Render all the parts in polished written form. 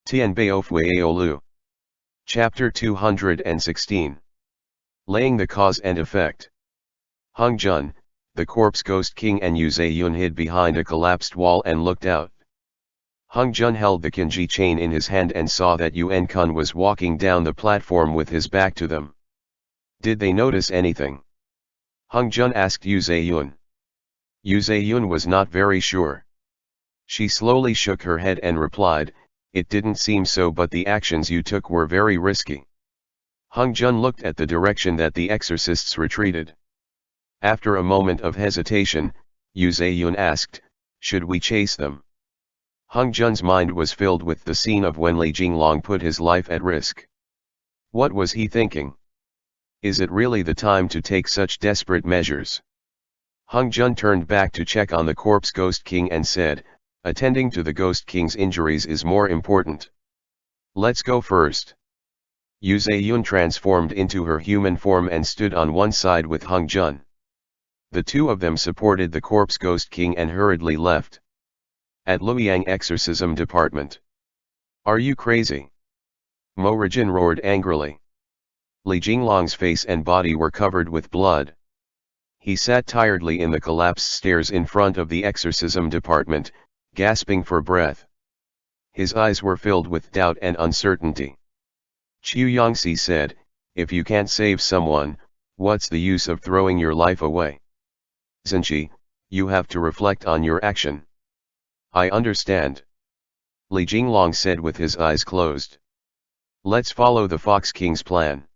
Tianbao Fu Yao Lu. Chapter 216. Laying the Cause and Effect. Hung Jun, the corpse ghost king, and Yu Zayun hid behind a collapsed wall and looked out. Hung Jun held the kanji chain in his hand and saw that Yuan Kun was walking down the platform with his back to them. Did they notice anything? Hung Jun asked Yu Zayun. Yu Zayun was not very sure. She slowly shook her head and replied, "It didn't seem so, but the actions you took were very risky." Hung Jun looked at the direction that the exorcists retreated. After a moment of hesitation, Yu Zayun asked, "Should we chase them?" Hung Jun's mind was filled with the scene of when Li Jinglong put his life at risk. What was he thinking? Is it really the time to take such desperate measures? Hung Jun turned back to check on the corpse ghost king and said, "Attending to the ghost king's injuries is more important. Let's go first." Yu Zayun transformed into her human form and stood on one side with Hung Jun. The two of them supported the corpse ghost king and hurriedly left. At Luoyang Exorcism Department. "Are you crazy?" Mo Rijin roared angrily. Li Jinglong's face and body were covered with blood. He sat tiredly in the collapsed stairs in front of the exorcism department, gasping for breath. His eyes were filled with doubt and uncertainty. Chu Yongxi said, "If you can't save someone, what's the use of throwing your life away? Zhenqi, you have to reflect on your action." "I understand," Li Jinglong said with his eyes closed. "Let's follow the Fox King's plan."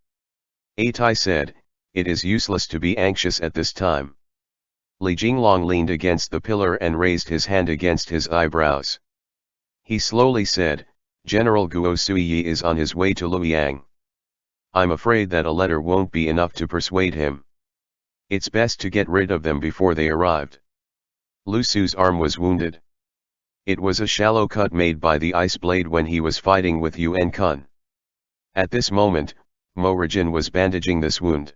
Atai said, "It is useless to be anxious at this time." Li Jinglong leaned against the pillar and raised his hand against his eyebrows. He slowly said, "General Guo Suiyi is on his way to Luoyang. I'm afraid that a letter won't be enough to persuade him. It's best to get rid of them before they arrived." Lu Su's arm was wounded. It was a shallow cut made by the ice blade when he was fighting with Yuan Kun. At this moment, Mo Rijin was bandaging this wound.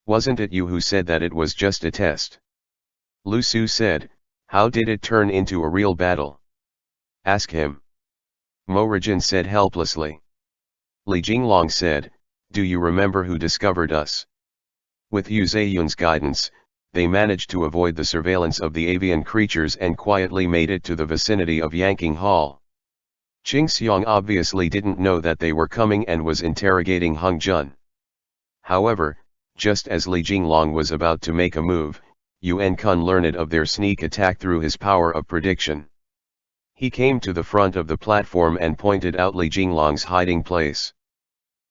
"Wasn't it you who said that it was just a test?" Lu Su said, "How did it turn into a real battle?" "Ask him." Mo Rijin said helplessly. Li Jinglong said, "Do you remember who discovered us?" With Yu Zayun's guidance, they managed to avoid the surveillance of the avian creatures and quietly made it to the vicinity of Yanking Hall. Qing Xiang obviously didn't know that they were coming and was interrogating Hung Jun. However, just as Li Jinglong was about to make a move, Yuan Kun learned of their sneak attack through his power of prediction. He came to the front of the platform and pointed out Li Jinglong's hiding place.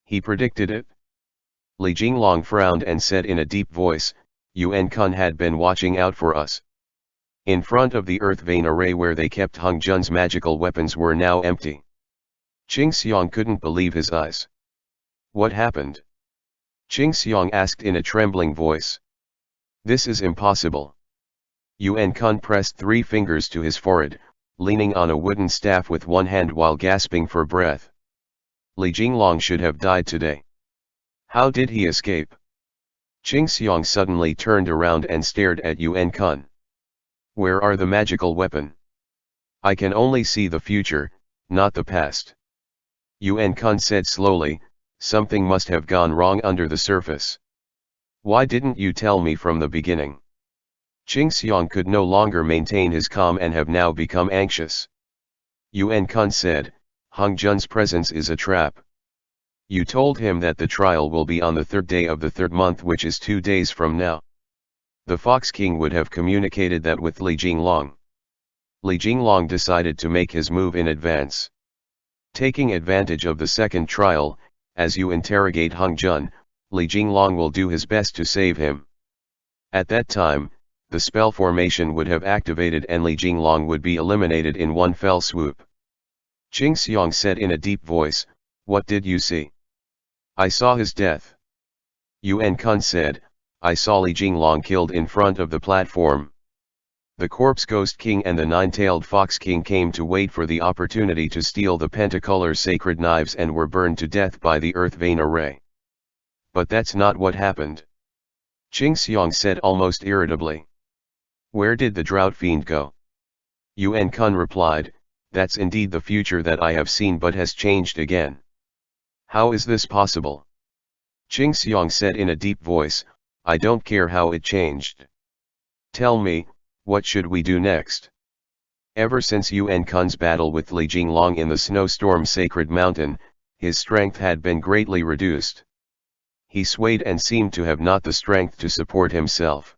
He predicted it. Li Jinglong frowned and said in a deep voice, "Yuan Kun had been watching out for us." In front of the earth vein array where they kept Hung Jun's magical weapons were now empty. Qing Xiang couldn't believe his eyes. "What happened?" Qing Xiang asked in a trembling voice. "This is impossible." Yuan Kun pressed 3 fingers to his forehead, leaning on a wooden staff with one hand while gasping for breath. "Li Jinglong should have died today. How did he escape?" Qing Xiang suddenly turned around and stared at Yuan Kun. "Where are the magical weapon? I can only see the future, not the past." Yuan Kun said slowly, "Something must have gone wrong under the surface. Why didn't you tell me from the beginning?" Qing Xiang could no longer maintain his calm and have now become anxious. Yuan Kun said, "Hung Jun's presence is a trap. You told him that the trial will be on the 3rd day of the 3rd month, which is 2 days from now. The Fox King would have communicated that with Li Jinglong. Li Jinglong decided to make his move in advance. Taking advantage of the second trial, as you interrogate Hung Jun, Li Jinglong will do his best to save him. At that time, the spell formation would have activated and Li Jinglong would be eliminated in one fell swoop." Qing Xiang said in a deep voice, "What did you see?" "I saw his death." Yuan Kun said, "I saw Li Jinglong killed in front of the platform. The corpse ghost king and the 9-tailed fox king came to wait for the opportunity to steal the pentacolor sacred knives and were burned to death by the earth vein array. But that's not what happened." Qing Xiang said almost irritably. "Where did the drought fiend go?" Yuan Kun replied, that's indeed the future that I have seen but has changed again. How is this possible? Qing Xiang said in a deep voice, I don't care how it changed. Tell me, what should we do next? Ever since Yuan Kun's battle with Li Jinglong in the snowstorm Sacred Mountain, his strength had been greatly reduced. He swayed and seemed to have not the strength to support himself.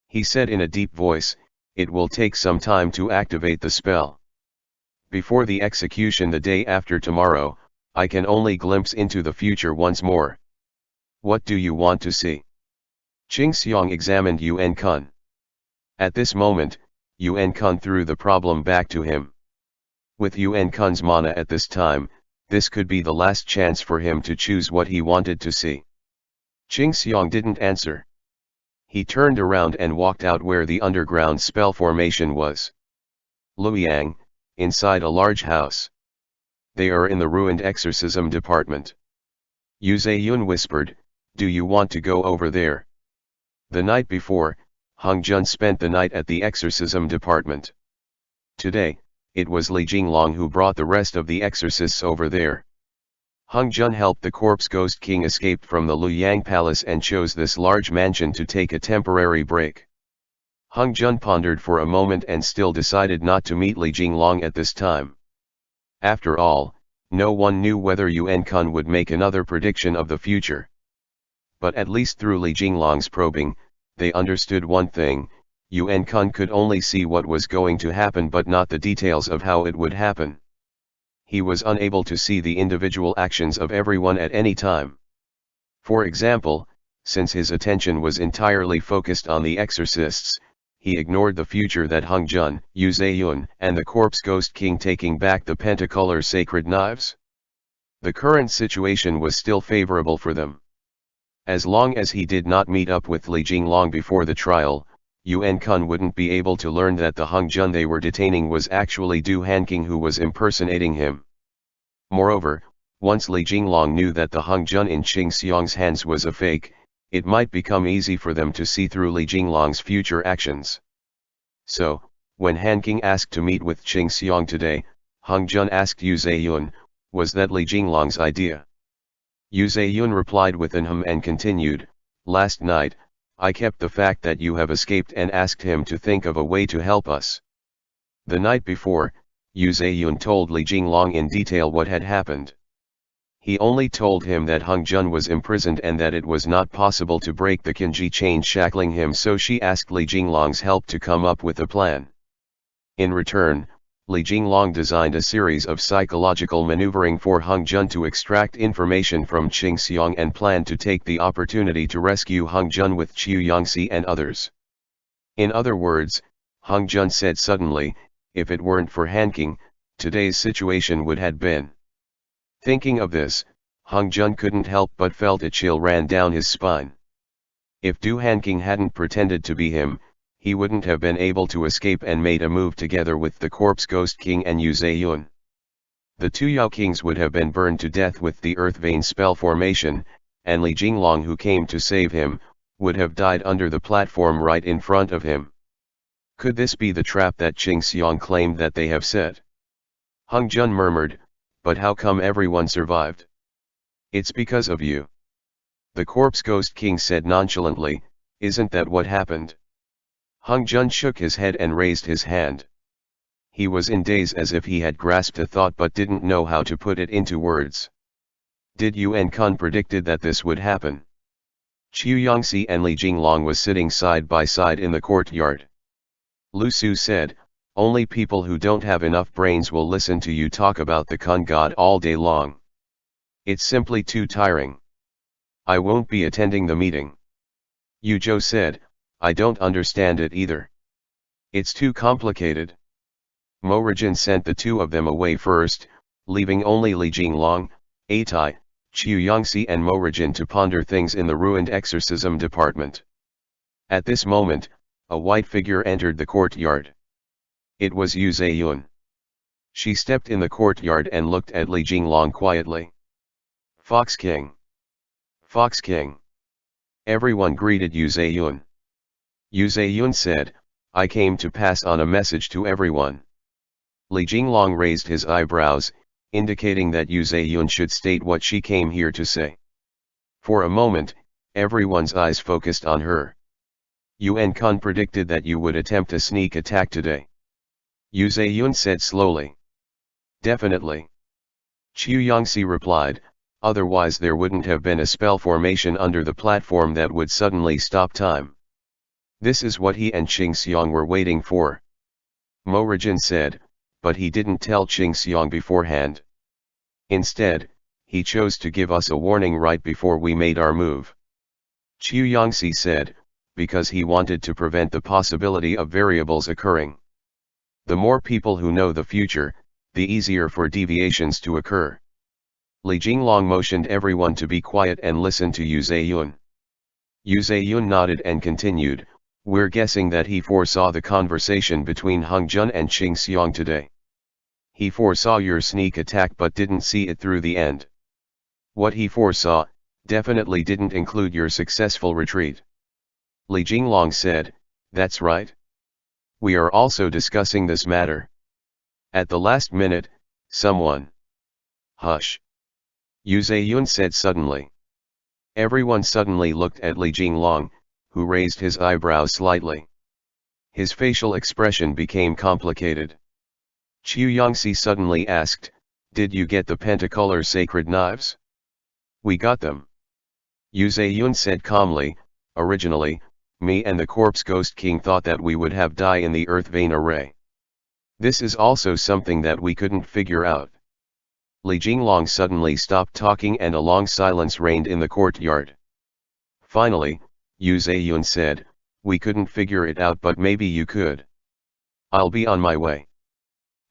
He said in a deep voice, it will take some time to activate the spell. Before the execution the day after tomorrow, I can only glimpse into the future once more. What do you want to see? Qing Xiang examined Yuan Kun. At this moment, Yuan Kun threw the problem back to him. With Yuan Kun's mana at this time, this could be the last chance for him to choose what he wanted to see. Qing Xiang didn't answer. He turned around and walked out where the underground spell formation was. Luoyang, inside a large house. They are in the ruined exorcism department. Yu Zeyun whispered, do you want to go over there? The night before, Hung Jun spent the night at the exorcism department. Today, it was Li Jinglong who brought the rest of the exorcists over there. Hung Jun helped the corpse ghost king escape from the Luoyang palace and chose this large mansion to take a temporary break. Hung Jun pondered for a moment and still decided not to meet Li Jinglong at this time. After all, no one knew whether Yuan Kun would make another prediction of the future. But at least through Li Jinglong's probing, they understood one thing: Yuan Kun could only see what was going to happen but not the details of how it would happen. He was unable to see the individual actions of everyone at any time. For example, since his attention was entirely focused on the exorcists, he ignored the future that Hung Jun, Yu Zeyun, and the corpse ghost king taking back the pentacolor sacred knives. The current situation was still favorable for them. As long as he did not meet up with Li Jinglong before the trial, Yuan Kun wouldn't be able to learn that the Hung Jun they were detaining was actually Du Hanqing who was impersonating him. Moreover, once Li Jinglong knew that the Hung Jun in Qing Xiang's hands was a fake, it might become easy for them to see through Li Jinglong's future actions. So, when Hanqing asked to meet with Qing Xiang today, Hung Jun asked Yu Zeyun, was that Li Jinglong's idea? Yu Zeyun replied with an and continued, last night, I kept the fact that you have escaped and asked him to think of a way to help us. The night before, Yu Zeyun told Li Jinglong in detail what had happened. He only told him that Hung Jun was imprisoned and that it was not possible to break the Qinji chain shackling him, so she asked Li Jinglong's help to come up with a plan. In return, Li Jinglong designed a series of psychological maneuvering for Hung Jun to extract information from Qing Xiang and planned to take the opportunity to rescue Hung Jun with Qiu Yangxi and others. In other words, Hung Jun said suddenly, if it weren't for Hanqing, today's situation would have been. Thinking of this, Hung Jun couldn't help but felt a chill ran down his spine. If Du Hanqing hadn't pretended to be him, he wouldn't have been able to escape and made a move together with the corpse ghost king and Yu Zeyun. The two Yao kings would have been burned to death with the earth vein spell formation, and Li Jinglong, who came to save him, would have died under the platform right in front of him. Could this be the trap that Qing Xiang claimed that they have set? Hung Jun murmured, but how come everyone survived? It's because of you. The corpse ghost king said nonchalantly, isn't that what happened? Hung Jun shook his head and raised his hand. He was in daze as if he had grasped a thought but didn't know how to put it into words. Did Yuan Kun predicted that this would happen? Qiu Yangxi and Li Jinglong was sitting side by side in the courtyard. Lu Su said, only people who don't have enough brains will listen to you talk about the Kun god all day long. It's simply too tiring. I won't be attending the meeting. Yu Zhou said, I don't understand it either. It's too complicated. Mo Rijin sent the two of them away first, leaving only Li Jinglong, Atai, Qiu Yangxi and Mo Rijin to ponder things in the ruined exorcism department. At this moment, a white figure entered the courtyard. It was Yu Zeyun. She stepped in the courtyard and looked at Li Jinglong quietly. Fox King. Fox King. Everyone greeted Yu Zeyun. Yu Zeyun said, I came to pass on a message to everyone. Li Jinglong raised his eyebrows, indicating that Yu Zeyun should state what she came here to say. For a moment, everyone's eyes focused on her. Yuan Kun predicted that you would attempt a sneak attack today. Yu Zeyun said slowly. Definitely. Qiu Yangxi replied, otherwise there wouldn't have been a spell formation under the platform that would suddenly stop time. This is what he and Qing Xiang were waiting for. Mo Rijin said, but he didn't tell Qing Xiang beforehand. Instead, he chose to give us a warning right before we made our move. Qiu Yangxi said, because he wanted to prevent the possibility of variables occurring. The more people who know the future, the easier for deviations to occur. Li Jinglong motioned everyone to be quiet and listen to Yu Zeyun. Yu Zeyun nodded and continued, we're guessing that he foresaw the conversation between Hung Jun and Qing Xiang today. He foresaw your sneak attack but didn't see it through the end. What he foresaw, definitely didn't include your successful retreat. Li Jinglong said, that's right. We are also discussing this matter. At the last minute, someone. Hush. Yu Zeyun said suddenly. Everyone suddenly looked at Li Jinglong, who raised his eyebrows slightly. His facial expression became complicated. Qiu Yangxi suddenly asked, did you get the pentacolor sacred knives? We got them. Yu Zeyun said calmly, originally, me and the corpse ghost king thought that we would have Dai in the earth vein array. This is also something that we couldn't figure out. Li Jinglong suddenly stopped talking and a long silence reigned in the courtyard. Finally, Yu Zeyun said, we couldn't figure it out but maybe you could. I'll be on my way.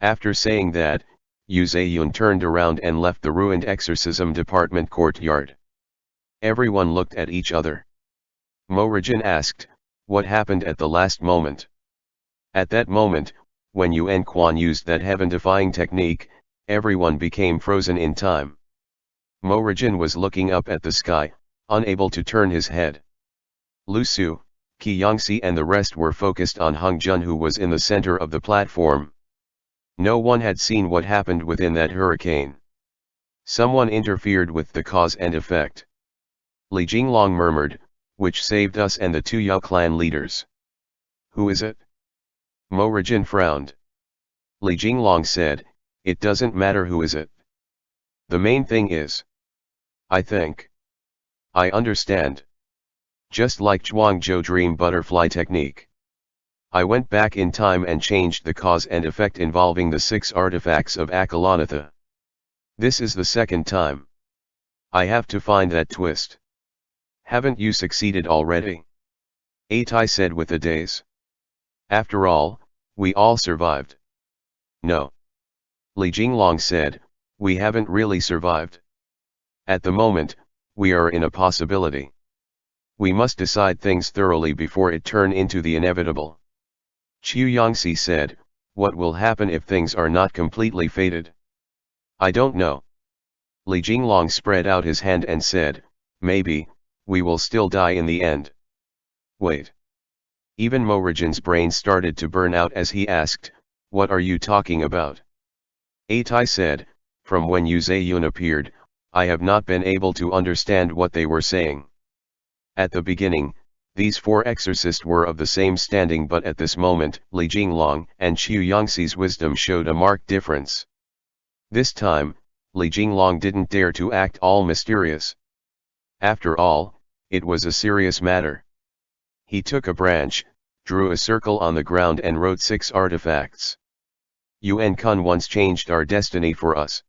After saying that, Yu Zeyun turned around and left the ruined exorcism department courtyard. Everyone looked at each other. Mo Rijin asked, what happened at the last moment? At that moment, when Yuan Quan used that heaven-defying technique, everyone became frozen in time. Mo Rijin was looking up at the sky, unable to turn his head. Lu Su, Qi Yangxi and the rest were focused on Hung Jun who was in the center of the platform. No one had seen what happened within that hurricane. Someone interfered with the cause and effect. Li Jinglong murmured, which saved us and the two Yao clan leaders. Who is it? Mo Rijin frowned. Li Jinglong said, it doesn't matter who is it. The main thing is. I think. I understand. Just like Zhuangzhou dream butterfly technique. I went back in time and changed the cause and effect involving the 6 artifacts of Akalanatha. This is the second time. I have to find that twist. Haven't you succeeded already? Atai said with a daze. After all, we all survived. No. Li Jinglong said, we haven't really survived. At the moment, we are in a possibility. We must decide things thoroughly before it turn into the inevitable. Qiu Yangxi said, what will happen if things are not completely fated? I don't know. Li Jinglong spread out his hand and said, maybe, we will still die in the end. Wait. Even Mo Rijin's brain started to burn out as he asked, what are you talking about? Atai said, from when Yu Zeyun appeared, I have not been able to understand what they were saying. At the beginning, these 4 exorcists were of the same standing but at this moment, Li Jinglong and Qiu Yangxi's wisdom showed a marked difference. This time, Li Jinglong didn't dare to act all mysterious. After all, it was a serious matter. He took a branch, drew a circle on the ground and wrote 6 artifacts. Yuan Kun once changed our destiny for us.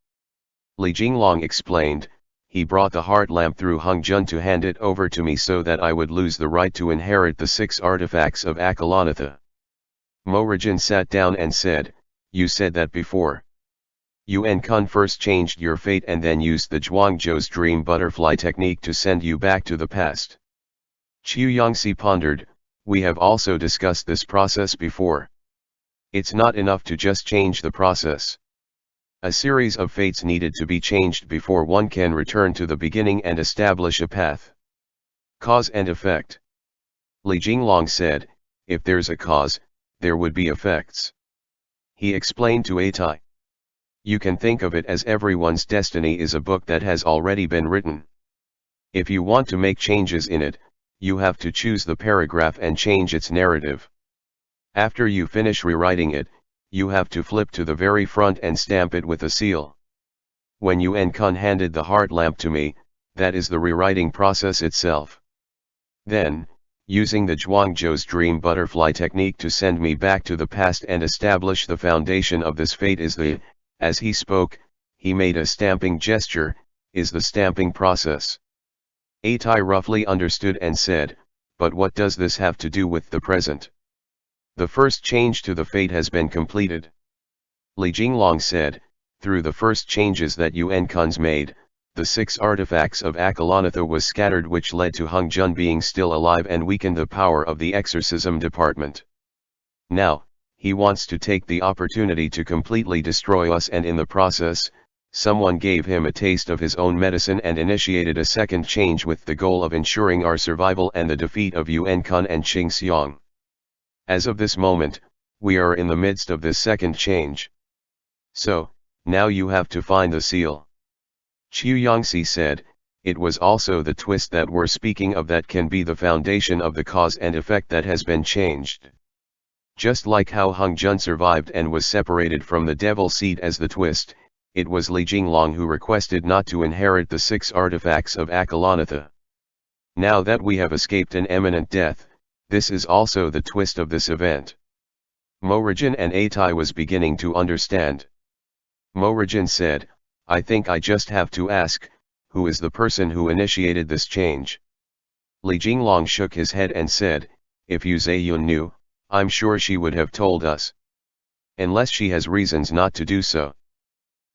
Li Jinglong explained, he brought the heart lamp through Hung Jun to hand it over to me so that I would lose the right to inherit the 6 artifacts of Akalanatha. Mo Rijin sat down and said, you said that before. Yuan Kun first changed your fate and then used the Zhuangzhou's dream butterfly technique to send you back to the past. Qiu Yangxi pondered, we have also discussed this process before. It's not enough to just change the process. A series of fates needed to be changed before one can return to the beginning and establish a path. Cause and effect. Li Jinglong said, if there's a cause, there would be effects. he explained to Atai. You can think of it as everyone's destiny is a book that has already been written. If you want to make changes in it, you have to choose the paragraph and change its narrative. After you finish rewriting it, you have to flip to the very front and stamp it with a seal. When Yuan Kun handed the heart lamp to me, that is the rewriting process itself. Then, using the Zhuangzhou's dream butterfly technique to send me back to the past and establish the foundation of this fate is the, as he spoke, he made a stamping gesture, is the stamping process. Atai roughly understood and said, but what does this have to do with the present? The first change to the fate has been completed. Li Jinglong said, through the first changes that Yuan Kun's made, the 6 artifacts of Akalanatha was scattered, which led to Hung Jun being still alive and weakened the power of the exorcism department. Now, he wants to take the opportunity to completely destroy us, and in the process, someone gave him a taste of his own medicine and initiated a second change with the goal of ensuring our survival and the defeat of Yuan Kun and Qing Xiang. As of this moment, we are in the midst of this second change. So, now you have to find the seal. Chu Yangxi said, it was also the twist that we're speaking of that can be the foundation of the cause and effect that has been changed. Just like how Hung Jun survived and was separated from the devil seed as the twist, it was Li Jinglong who requested not to inherit the 6 artifacts of Akalanatha. Now that we have escaped an imminent death, this is also the twist of this event. Morajin and Atai was beginning to understand. Morajin said, I think I just have to ask, who is the person who initiated this change? Li Jinglong shook his head and said, if Yu Zeyun knew, I'm sure she would have told us. Unless she has reasons not to do so.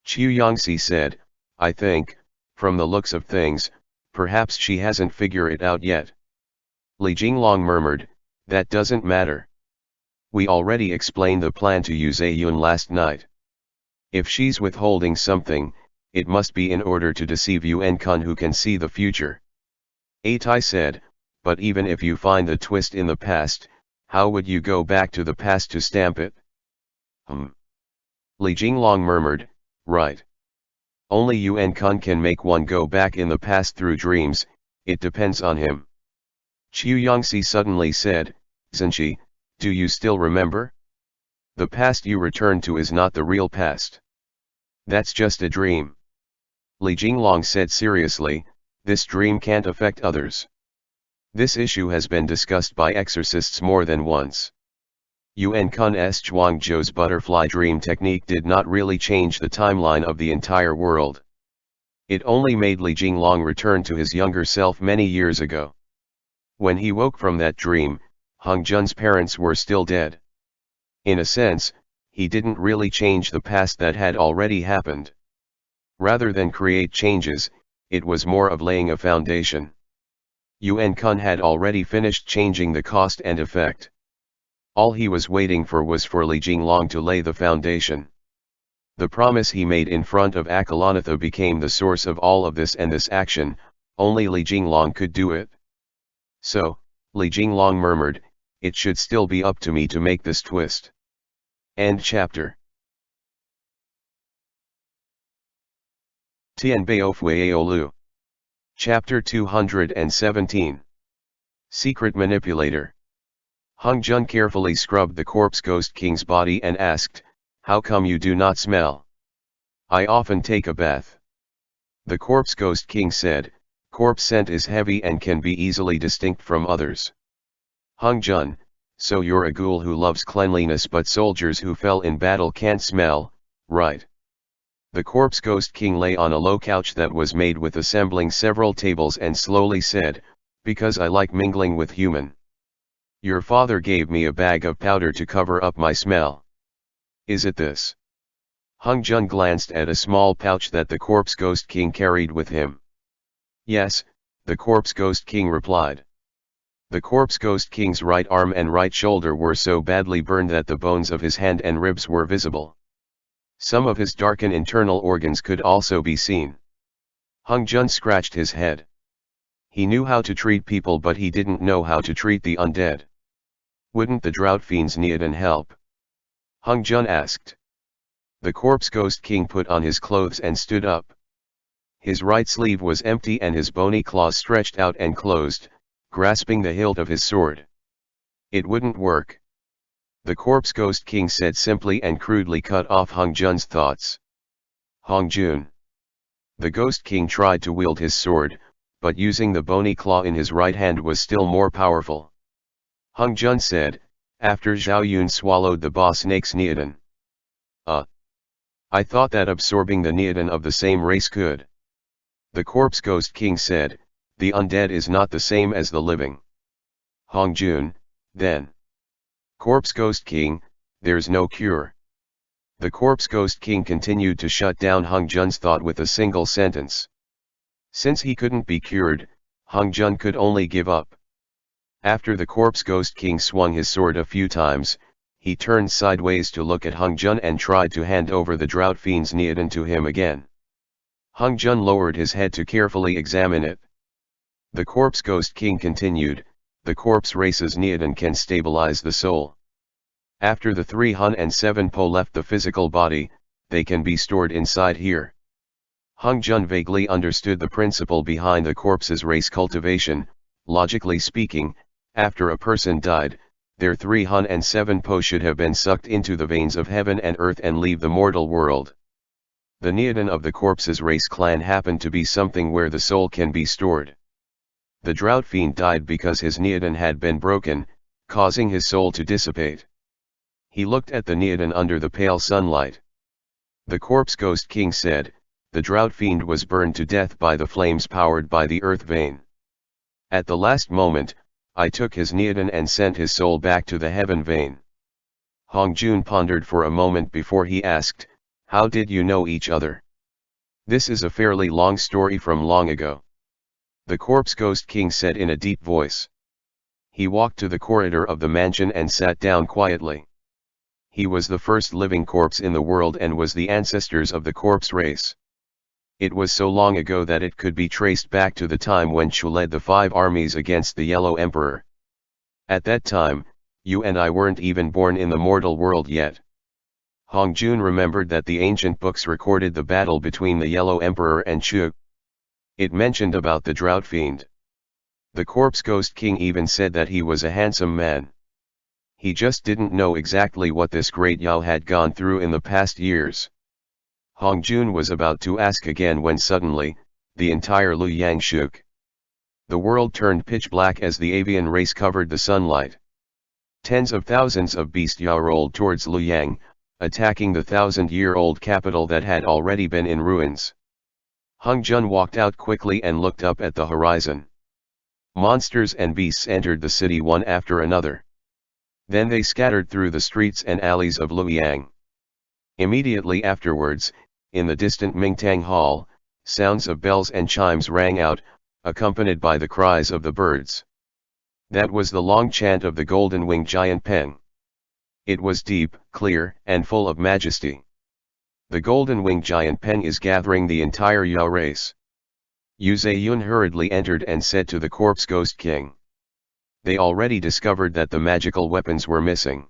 Chu Yangxi said, I think, from the looks of things, perhaps she hasn't figured it out yet. Li Jinglong murmured, that doesn't matter. We already explained the plan to Yu Zeyun last night. If she's withholding something, it must be in order to deceive Yuan Kun, who can see the future. Atai said, but even if you find the twist in the past, how would you go back to the past to stamp it? Li Jinglong murmured, right. Only Yuan Kun can make one go back in the past through dreams, it depends on him. Chu Yangxi suddenly said, Zhenqi, do you still remember? The past you return to is not the real past. That's just a dream. Li Jinglong said seriously, this dream can't affect others. This issue has been discussed by exorcists more than once. Yuan Kun's Zhuangzhou's butterfly dream technique did not really change the timeline of the entire world. It only made Li Jinglong return to his younger self many years ago. When he woke from that dream, Hung Jun's parents were still dead. In a sense, he didn't really change the past that had already happened. Rather than create changes, it was more of laying a foundation. Yuan Kun had already finished changing the cause and effect. All he was waiting for was for Li Jinglong to lay the foundation. The promise he made in front of Akalanatha became the source of all of this, and this action, only Li Jinglong could do it. So, Li Jinglong murmured, it should still be up to me to make this twist. End chapter. Tianbao Fu Yao Lu. Chapter 217. Secret Manipulator. Hung Jun carefully scrubbed the corpse ghost king's body and asked, how come you do not smell? I often take a bath. The corpse ghost king said, corpse scent is heavy and can be easily distinct from others. Hung Jun, so you're a ghoul who loves cleanliness, but soldiers who fell in battle can't smell, right? The corpse ghost king lay on a low couch that was made with assembling several tables and slowly said, because I like mingling with human. Your father gave me a bag of powder to cover up my smell. Is it this? Hung Jun glanced at a small pouch that the corpse ghost king carried with him. Yes, the corpse ghost king replied. The corpse ghost king's right arm and right shoulder were so badly burned that the bones of his hand and ribs were visible. Some of his darkened internal organs could also be seen. Hung Jun scratched his head. He knew how to treat people, but he didn't know how to treat the undead. Wouldn't the drought fiends need an help? Hung Jun asked. The corpse ghost king put on his clothes and stood up. His right sleeve was empty and his bony claws stretched out and closed, grasping the hilt of his sword. It wouldn't work. The corpse ghost king said simply and crudely, cut off Hung Jun's thoughts. Hong Jun. The ghost king tried to wield his sword, but using the bony claw in his right hand was still more powerful. Hung Jun said, after Zhao Yun swallowed the boss snake's neodon. I thought that absorbing the neodon of the same race could. The corpse ghost king said, the undead is not the same as the living. Hong Jun, then. Corpse ghost king, there's no cure. The corpse ghost king continued to shut down Hung Jun's thought with a single sentence. Since he couldn't be cured, Hung Jun could only give up. After the corpse ghost king swung his sword a few times, he turned sideways to look at Hung Jun and tried to hand over the drought fiend's neodon to him again. Hung Jun lowered his head to carefully examine it. The corpse ghost king continued, the corpse race's neodon can stabilize the soul. After the 3 Hun and 7 Po left the physical body, they can be stored inside here. Hung Jun vaguely understood the principle behind the corpse's race cultivation. Logically speaking, after a person died, their 3 Hun and 7 Po should have been sucked into the veins of heaven and earth and leave the mortal world. The neodon of the corpse's race clan happened to be something where the soul can be stored. The drought fiend died because his neodon had been broken, causing his soul to dissipate. He looked at the neodon under the pale sunlight. The corpse ghost king said, the drought fiend was burned to death by the flames powered by the earth vein. At the last moment, I took his neodon and sent his soul back to the heaven vein. Hong Jun pondered for a moment before he asked, how did you know each other? This is a fairly long story from long ago. The corpse ghost king said in a deep voice. He walked to the corridor of the mansion and sat down quietly. He was the first living corpse in the world and was the ancestors of the corpse race. It was so long ago that it could be traced back to the time when Chu led the 5 armies against the Yellow Emperor. At that time, you and I weren't even born in the mortal world yet. Hong Jun remembered that the ancient books recorded the battle between the Yellow Emperor and Chu. It mentioned about the drought fiend. The corpse ghost king even said that he was a handsome man. He just didn't know exactly what this great Yao had gone through in the past years. Hong Jun was about to ask again when suddenly, the entire Luoyang shook. The world turned pitch black as the avian race covered the sunlight. Tens of thousands of beast Yao rolled towards Luoyang, attacking the 1,000-year-old capital that had already been in ruins. Hung Jun walked out quickly and looked up at the horizon. Monsters and beasts entered the city one after another. Then they scattered through the streets and alleys of Luoyang. Immediately afterwards, in the distant Mingtang Hall, sounds of bells and chimes rang out, accompanied by the cries of the birds. That was the long chant of the golden-winged giant Peng. It was deep, clear, and full of majesty. The golden-winged giant Peng is gathering the entire Yao race. Yu Zeyun hurriedly entered and said to the corpse ghost king. They already discovered that the magical weapons were missing.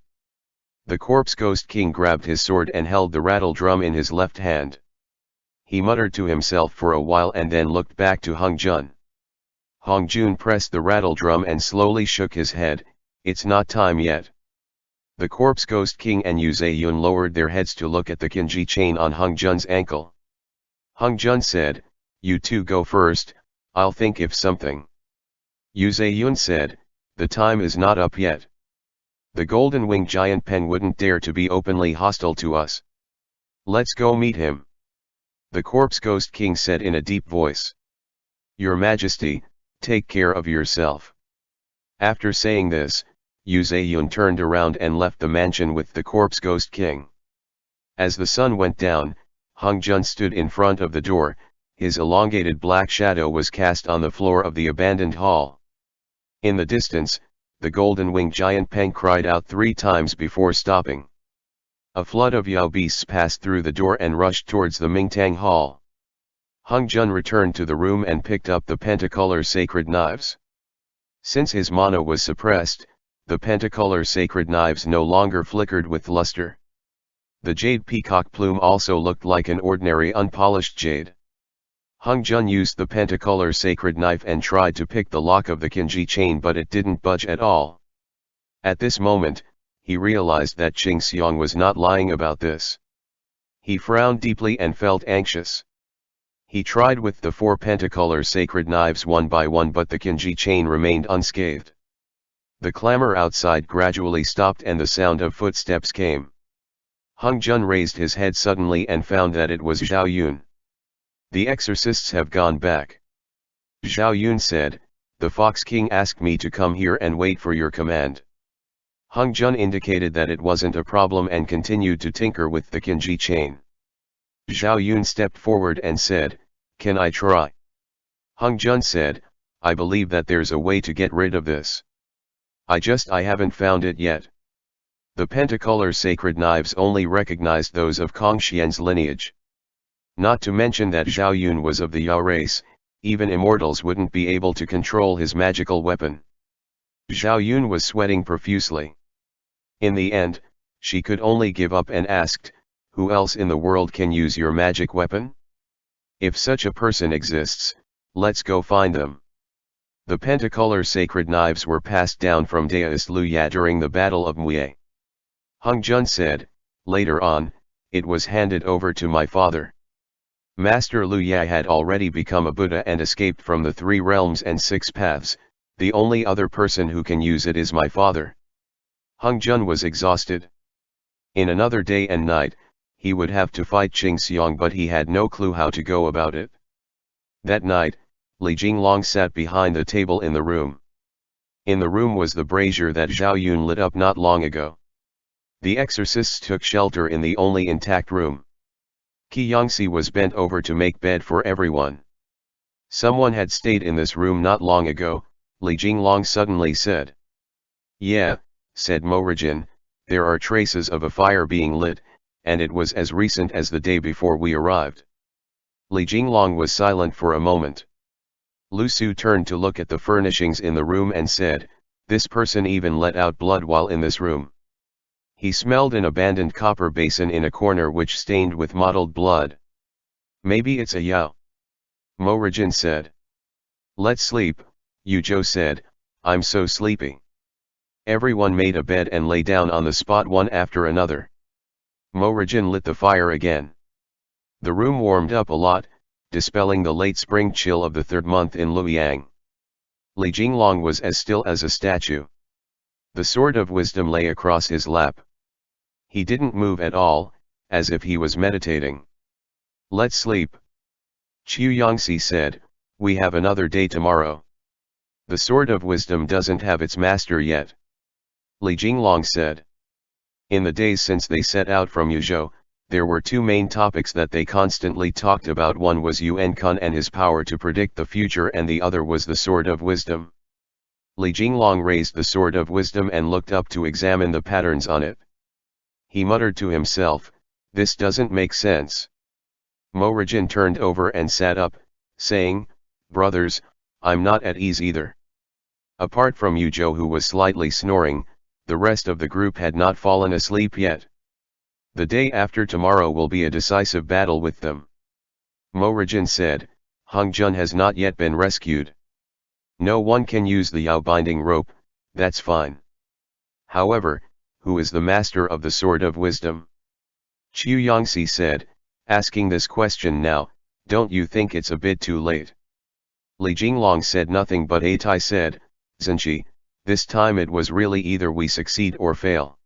The corpse ghost king grabbed his sword and held the rattle drum in his left hand. He muttered to himself for a while and then looked back to Hung Jun. Hong Jun pressed the rattle drum and slowly shook his head, it's not time yet. The corpse ghost king and Yu Zeyun lowered their heads to look at the kinji chain on Hung Jun's ankle. Hung Jun said, you two go first, I'll think if something. Yu Zeyun said, the time is not up yet. The golden-winged giant Peng wouldn't dare to be openly hostile to us. Let's go meet him. The corpse ghost king said in a deep voice. Your Majesty, take care of yourself. After saying this, Yu Zeyun turned around and left the mansion with the corpse ghost king. As the sun went down, Hung Jun stood in front of the door, his elongated black shadow was cast on the floor of the abandoned hall. In the distance, the golden-winged giant Peng cried out 3 times before stopping. A flood of Yao beasts passed through the door and rushed towards the Mingtang Hall. Hung Jun returned to the room and picked up the pentacolor sacred knives. Since his mana was suppressed, the pentacolor sacred knives no longer flickered with luster. The jade peacock plume also looked like an ordinary unpolished jade. Hung Jun used the pentacolor sacred knife and tried to pick the lock of the kanji chain, but it didn't budge at all. At this moment, he realized that Qing Xiang was not lying about this. He frowned deeply and felt anxious. He tried with the 4 pentacolor sacred knives one by one, but the kanji chain remained unscathed. The clamor outside gradually stopped and the sound of footsteps came. Hung Jun raised his head suddenly and found that it was Zhao Yun. The exorcists have gone back. Zhao Yun said, "The Fox King asked me to come here and wait for your command." Hung Jun indicated that it wasn't a problem and continued to tinker with the kanji chain. Zhao Yun stepped forward and said, "Can I try?" Hung Jun said, "I believe that there's a way to get rid of this. I haven't found it yet." The pentacolor sacred knives only recognized those of Kong Xian's lineage. Not to mention that Zhao Yun was of the Yao race, even immortals wouldn't be able to control his magical weapon. Zhao Yun was sweating profusely. In the end, she could only give up and asked, "Who else in the world can use your magic weapon? If such a person exists, let's go find them." The pentacolor sacred knives were passed down from Deist Lu Ya during the Battle of Mui. Hung Jun said, "Later on, it was handed over to my father. Master Lu Ya had already become a Buddha and escaped from the 3 realms and 6 paths, the only other person who can use it is my father." Hung Jun was exhausted. In another day and night, he would have to fight Qing Xiang, but he had no clue how to go about it. That night, Li Jinglong sat behind the table in the room. In the room was the brazier that Zhao Yun lit up not long ago. The exorcists took shelter in the only intact room. Qi Yangxi was bent over to make bed for everyone. "Someone had stayed in this room not long ago," Li Jinglong suddenly said. "Yeah," said Morajin, "there are traces of a fire being lit, and it was as recent as the day before we arrived." Li Jinglong was silent for a moment. Lu Su turned to look at the furnishings in the room and said, "This person even let out blood while in this room." He smelled an abandoned copper basin in a corner which stained with mottled blood. "Maybe it's a Yao," Morajin said. "Let's sleep," Yu Zhou said, "I'm so sleepy." Everyone made a bed and lay down on the spot one after another. Morajin lit the fire again. The room warmed up a lot, dispelling the late spring chill of the 3rd month in Luoyang. Li Jinglong was as still as a statue. The sword of wisdom lay across his lap. He didn't move at all, as if he was meditating. "Let's sleep." Qiu Yangxi said, "We have another day tomorrow." "The sword of wisdom doesn't have its master yet," Li Jinglong said. In the days since they set out from Yuzhou, there were 2 main topics that they constantly talked about. One was Yuan Kun and his power to predict the future, and the other was the sword of wisdom. Li Jinglong raised the sword of wisdom and looked up to examine the patterns on it. He muttered to himself, "This doesn't make sense." Morajin turned over and sat up, saying, "Brothers, I'm not at ease either." Apart from Yu Zhou, who was slightly snoring, the rest of the group had not fallen asleep yet. "The day after tomorrow will be a decisive battle with them." Morajin said, "Hung Jun has not yet been rescued. No one can use the Yao binding rope, that's fine. However, who is the master of the sword of wisdom?" Qiu Yangxi said, "Asking this question now, don't you think it's a bit too late?" Li Jinglong said nothing, but Atai said, "Zhenqi, this time it was really either we succeed or fail.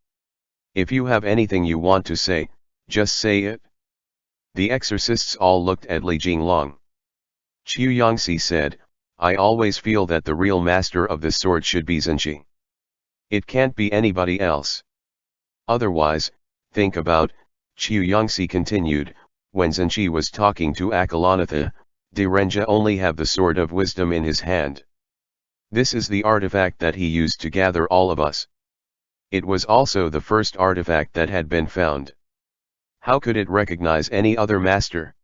If you have anything you want to say, just say it." The exorcists all looked at Li Jinglong. Qiu Yangxi said, "I always feel that the real master of this sword should be Zhenqi. It can't be anybody else. Otherwise, think about," Qiu Yangxi continued, "when Zhenqi was talking to Akalanatha, did Renja only have the sword of wisdom in his hand? This is the artifact that he used to gather all of us. It was also the first artifact that had been found. How could it recognize any other master?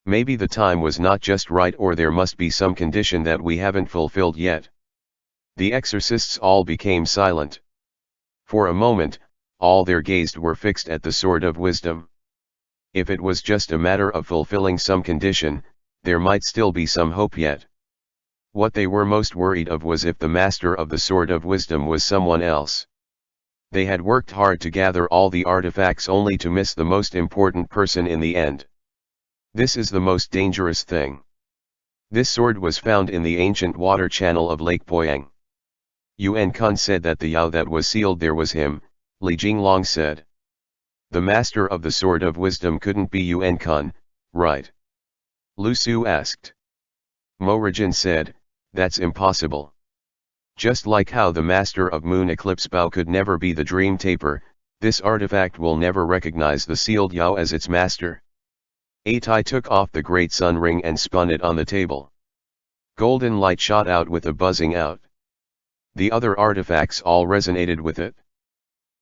Maybe the time was not just right, or there must be some condition that we haven't fulfilled yet." The exorcists all became silent. For a moment, all their gaze were fixed at the sword of wisdom. If it was just a matter of fulfilling some condition, there might still be some hope yet. What they were most worried of was if the master of the sword of wisdom was someone else. They had worked hard to gather all the artifacts only to miss the most important person in the end. This is the most dangerous thing. This sword was found in the ancient water channel of Lake Poyang. Yuan Kun said that the Yao that was sealed there was him, Li Jinglong said. The master of the sword of wisdom couldn't be Yuan Kun, right? Lu Su asked. Mo Rijin said, that's impossible. Just like how the master of moon eclipse Bao could never be the dream taper, this artifact will never recognize the sealed Yao as its master. Atai took off the great sun ring and spun it on the table. Golden light shot out with a buzzing out. The other artifacts all resonated with it.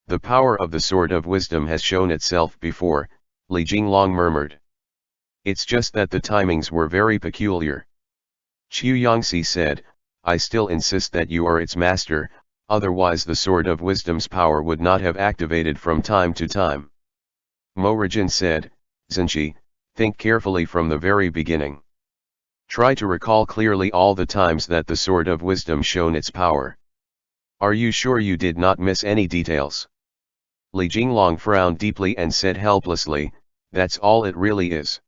The power of the sword of wisdom has shown itself before, Li Jinglong murmured. It's just that the timings were very peculiar. Qiu Yangxi said, I still insist that you are its master, otherwise the sword of wisdom's power would not have activated from time to time. Mo Rijin said, Zhenji, think carefully from the very beginning. Try to recall clearly all the times that the sword of wisdom shown its power. Are you sure you did not miss any details? Li Jinglong frowned deeply and said helplessly, that's all it really is.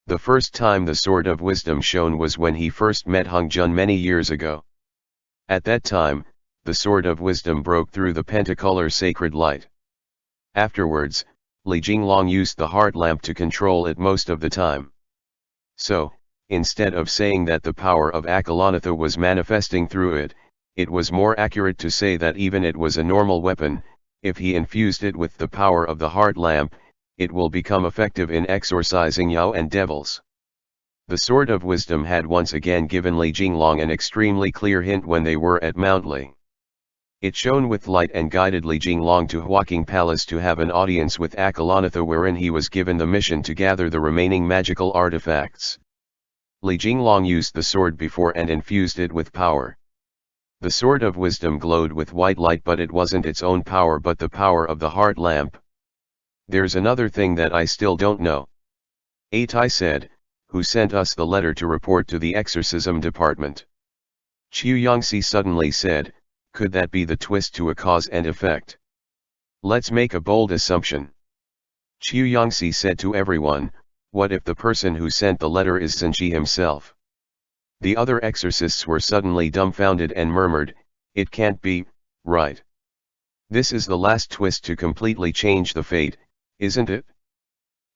The first time the sword of wisdom shone was when he first met Hung Jun many years ago. At that time, the sword of wisdom broke through the pentacolor sacred light. Afterwards, Li Jinglong used the heart lamp to control it most of the time. So, instead of saying that the power of Akalanatha was manifesting through it, it was more accurate to say that even it was a normal weapon, if he infused it with the power of the heart lamp, it will become effective in exorcising Yao and devils. The sword of wisdom had once again given Li Jinglong an extremely clear hint when they were at Mount Li. It shone with light and guided Li Jinglong to Huaqing Palace to have an audience with Akalanatha, wherein he was given the mission to gather the remaining magical artifacts. Li Jinglong used the sword before and infused it with power. The sword of wisdom glowed with white light, but it wasn't its own power but the power of the heart lamp. There's another thing that I still don't know. Atai said, who sent us the letter to report to the exorcism department? Qiu Yangxi suddenly said, could that be the twist to a cause and effect? Let's make a bold assumption. Qiu Yangxi said to everyone, what if the person who sent the letter is Zhenji himself? The other exorcists were suddenly dumbfounded and murmured, it can't be, right? This is the last twist to completely change the fate, isn't it?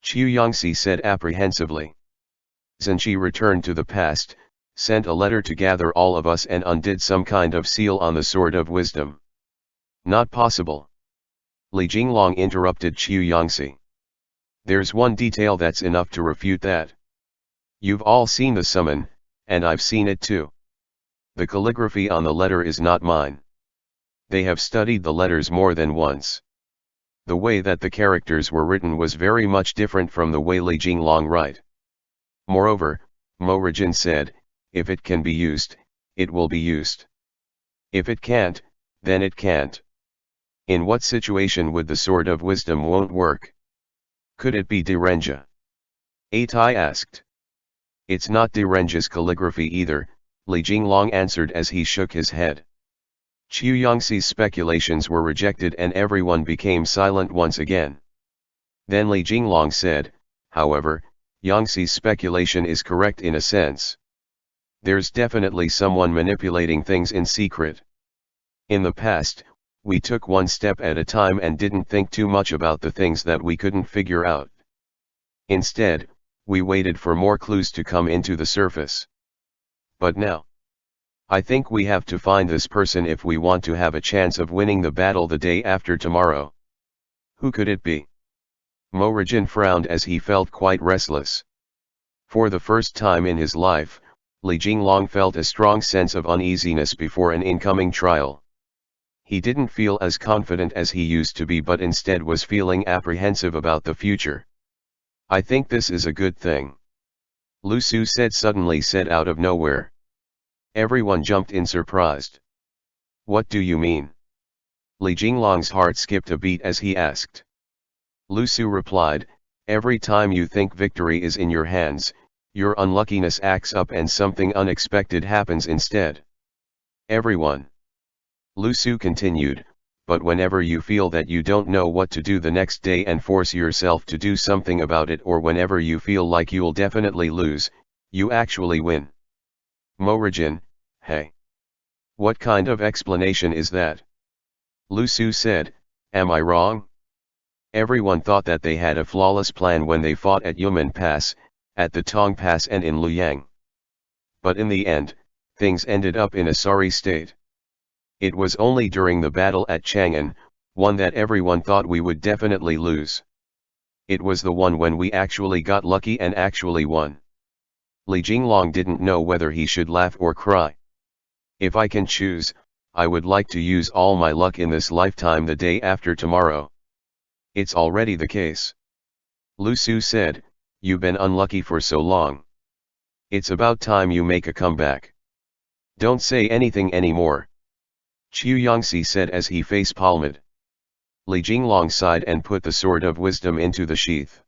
Qiu Yangxi said apprehensively. Zhenji returned to the past, sent a letter to gather all of us and undid some kind of seal on the sword of wisdom. Not possible. Li Jinglong interrupted Qiu Yangxi. There's one detail that's enough to refute that. You've all seen the summon, and I've seen it too. The calligraphy on the letter is not mine. They have studied the letters more than once. The way that the characters were written was very much different from the way Li Jinglong write. Moreover, Mo Rijin said, if it can be used, it will be used. If it can't, then it can't. In what situation would the sword of wisdom won't work? Could it be Direnja? Atai asked. It's not Direnja's calligraphy either, Li Jinglong answered as he shook his head. Qiu Yangxi's speculations were rejected and everyone became silent once again. Then Li Jinglong said, however, Yangxi's speculation is correct in a sense. There's definitely someone manipulating things in secret. In the past, we took one step at a time and didn't think too much about the things that we couldn't figure out. Instead, we waited for more clues to come into the surface. But now, I think we have to find this person if we want to have a chance of winning the battle the day after tomorrow. Who could it be? Mo Rijin frowned as he felt quite restless. For the first time in his life, Li Jinglong felt a strong sense of uneasiness before an incoming trial. He didn't feel as confident as he used to be, but instead was feeling apprehensive about the future. I think this is a good thing. Lu Su said out of nowhere. Everyone jumped in surprised. What do you mean? Li Jinglong's heart skipped a beat as he asked. Lu Su replied, every time you think victory is in your hands, your unluckiness acts up and something unexpected happens instead. Everyone. Lu Su continued, but whenever you feel that you don't know what to do the next day and force yourself to do something about it, or whenever you feel like you'll definitely lose, you actually win. Morigin, hey. What kind of explanation is that? Lu Su said, am I wrong? Everyone thought that they had a flawless plan when they fought at Yumen Pass, at the Tong Pass and in Luyang. But in the end, things ended up in a sorry state. It was only during the battle at Chang'an, one that everyone thought we would definitely lose. It was the one when we actually got lucky and actually won. Li Jinglong didn't know whether he should laugh or cry. If I can choose, I would like to use all my luck in this lifetime the day after tomorrow. It's already the case. Lu Su said, you've been unlucky for so long. It's about time you make a comeback. Don't say anything anymore. Chu Yangxi said as he face-palmed. Li Jinglong sighed and put the sword of wisdom into the sheath.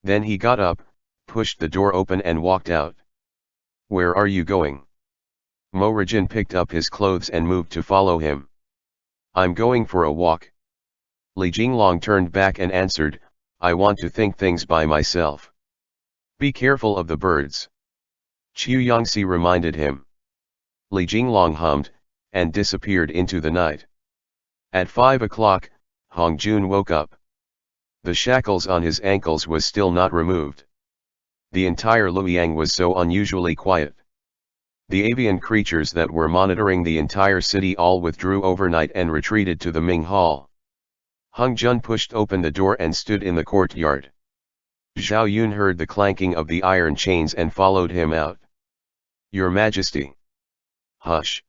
Then he got up, pushed the door open and walked out. Where are you going? Morigin picked up his clothes and moved to follow him. I'm going for a walk. Li Jinglong turned back and answered, I want to think things by myself. Be careful of the birds. Chu Yangxi reminded him. Li Jinglong hummed, and disappeared into the night. At 5 o'clock, Hong Jun woke up. The shackles on his ankles was still not removed. The entire Luoyang was so unusually quiet. The avian creatures that were monitoring the entire city all withdrew overnight and retreated to the Ming Hall. Hong Jun pushed open the door and stood in the courtyard. Zhao Yun heard the clanking of the iron chains and followed him out. Your Majesty. Hush.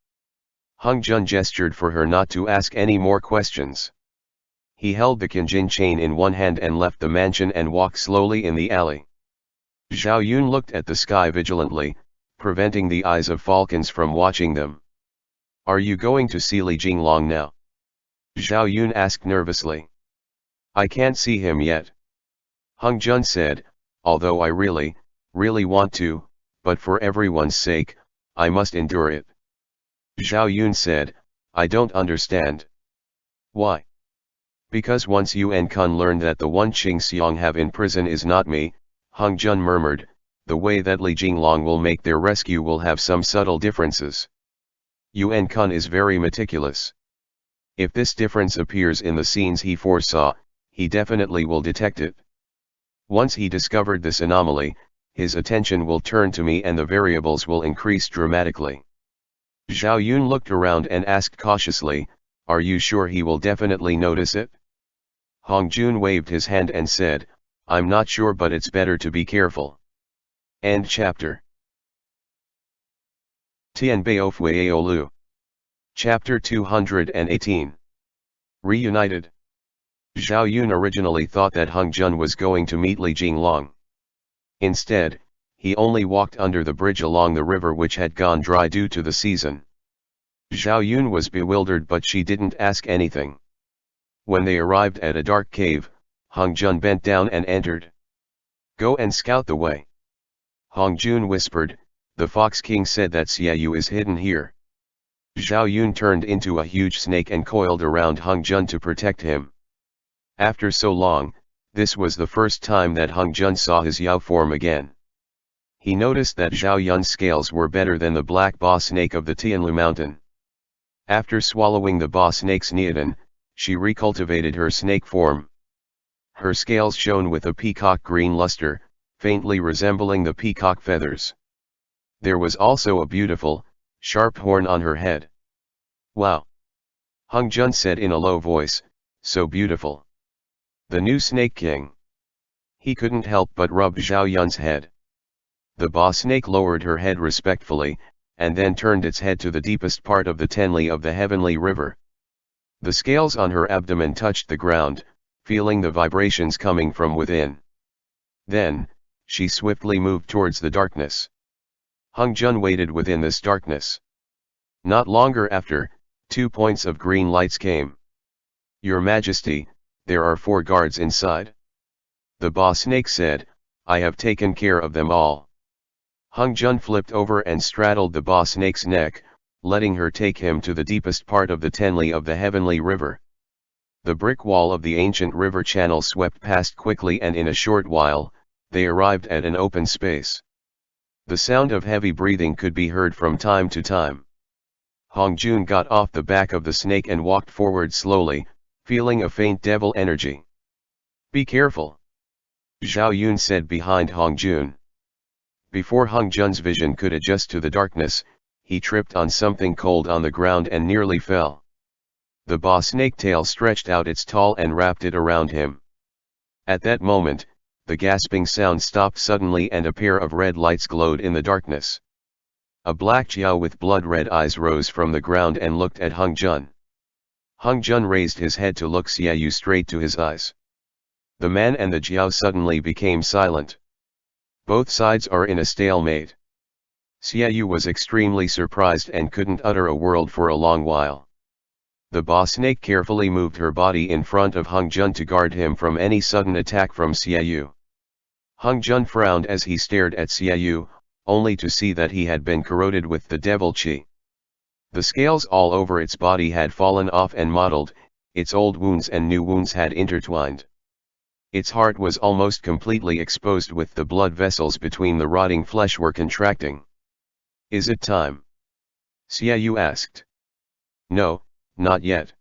Hong Jun gestured for her not to ask any more questions. He held the Qinjin chain in one hand and left the mansion and walked slowly in the alley. Zhao Yun looked at the sky vigilantly, preventing the eyes of falcons from watching them. Are you going to see Li Jinglong now? Zhao Yun asked nervously. I can't see him yet. Hong Jun said, although I really want to, but for everyone's sake, I must endure it. Zhao Yun said, I don't understand. Why? Because once you and Kun learned that the one Qing Xiang have in prison is not me, Hong Jun murmured, the way that Li Jinglong will make their rescue will have some subtle differences. Yuan Kun is very meticulous. If this difference appears in the scenes he foresaw, he definitely will detect it. Once he discovered this anomaly, his attention will turn to me and the variables will increase dramatically. Zhao Yun looked around and asked cautiously, are you sure he will definitely notice it? Hong Jun waved his hand and said, I'm not sure, but it's better to be careful. End chapter. Tianbao Fu Yao Lu. Chapter 218. Reunited. Zhao Yun originally thought that Hong Jun was going to meet Li Jinglong. Instead, he only walked under the bridge along the river which had gone dry due to the season. Zhao Yun was bewildered, but she didn't ask anything. When they arrived at a dark cave, Hong Jun bent down and entered. Go and scout the way. Hong Jun whispered, the Fox King said that Xiaoyu is hidden here. Zhao Yun turned into a huge snake and coiled around Hong Jun to protect him. After so long, this was the first time that Hong Jun saw his Yao form again. He noticed that Zhao Yun's scales were better than the black boss snake of the Tianlu mountain. After swallowing the boss snake's neodon, she recultivated her snake form. Her scales shone with a peacock green luster, faintly resembling the peacock feathers. There was also a beautiful, sharp horn on her head. Wow! Hong Jun said in a low voice, so beautiful. The new Snake King. He couldn't help but rub Zhao Yun's head. The boss snake lowered her head respectfully, and then turned its head to the deepest part of the Tenli of the heavenly river. The scales on her abdomen touched the ground, feeling the vibrations coming from within. Then, she swiftly moved towards the darkness. Hong Jun waited within this darkness. Not longer after, 2 points of green lights came. Your Majesty, there are 4 guards inside. The boss snake said, I have taken care of them all. Hung Jun flipped over and straddled the boss snake's neck, letting her take him to the deepest part of the Tenli of the heavenly river. The brick wall of the ancient river channel swept past quickly, and in a short while, they arrived at an open space. The sound of heavy breathing could be heard from time to time. Hong Jun got off the back of the snake and walked forward slowly, feeling a faint devil energy. Be careful, Zhao Yun said behind Hong Jun. Before Hong Jun's vision could adjust to the darkness, he tripped on something cold on the ground and nearly fell. The boss snake tail stretched out its tail and wrapped it around him. At that moment, the gasping sound stopped suddenly and a pair of red lights glowed in the darkness. A black Jiao with blood-red eyes rose from the ground and looked at Hong Jun. Hong Jun raised his head to look Xiaoyu straight to his eyes. The man and the Jiao suddenly became silent. Both sides are in a stalemate. Xiaoyu was extremely surprised and couldn't utter a word for a long while. The boss snake carefully moved her body in front of Hong Jun to guard him from any sudden attack from Xiaoyu. Hong Jun frowned as he stared at Xiaoyu, only to see that he had been corroded with the devil qi. The scales all over its body had fallen off and mottled, its old wounds and new wounds had intertwined. Its heart was almost completely exposed, with the blood vessels between the rotting flesh were contracting. Is it time? Xiaoyu asked. No, not yet.